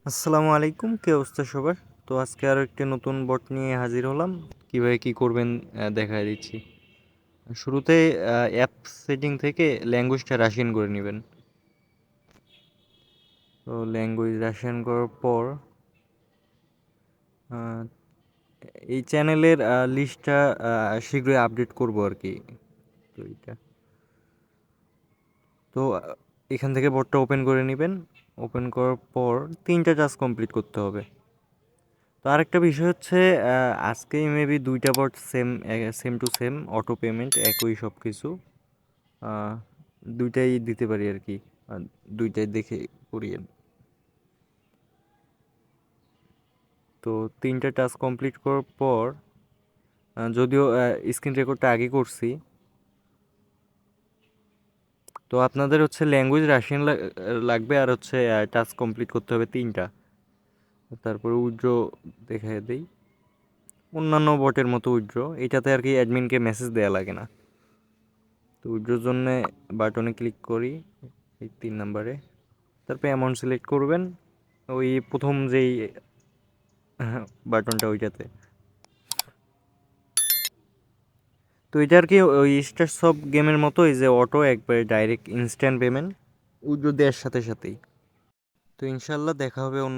আসসালামু আলাইকুম, কি অবস্থা সবার? তো আজকে আরও একটি নতুন বট নিয়ে হাজির হলাম। কীভাবে কী করবেন দেখায় দিচ্ছি। শুরুতে অ্যাপ সেটিং থেকে ল্যাঙ্গুয়েজটা রাশিয়ান করে নেবেন। তো ল্যাঙ্গুয়েজ রাশিয়ান করার পর আহ, এই চ্যানেলের লিস্টটা শীঘ্রই আপডেট করব আর কি। তো এইটা তো এখান থেকে বটটা ওপেন করে নেবেন। ওপেন করার পর 3টা টাস্ক কমপ্লিট করতে হবে। তো আরেকটা বিষয় হচ্ছে আজকেই মেবি 2টা but same same to same auto payment একই সব কিছু, আহ, 2টাই দিতে পারি আর কি। আর 2টাই দেখে করিয়েন। তো 3টা টাস্ক কমপ্লিট করার পর যদিও স্ক্রিন রেকর্ডটা আগে করছি, তো আপনাদের হচ্ছে ল্যাঙ্গুয়েজ রাশিয়ান লাগবে আর হচ্ছে টাস্ক কমপ্লিট করতে হবে 3টা। তারপরে উইথড্র দেখায় দেই, অন্যান্য বটের মতো উইথড্র, এটাতে আর কি অ্যাডমিনকে মেসেজ দেওয়া লাগে না। তো উইথড্রোর জন্য বাটনে ক্লিক করি, এই 3 নম্বরে। তারপরে অ্যামাউন্ট সিলেক্ট করবেন, ওই প্রথম যেই বাটনটা ওইটাতে। তো এটা আর কি ওই স্টার সব গেমের মতোই, যে অটো একবারে ডাইরেক্ট ইনস্ট্যান্ট পেমেন্ট উইথড্রো দেওয়ার সাথে সাথেই। তো ইনশাল্লাহ দেখা হবে অন্য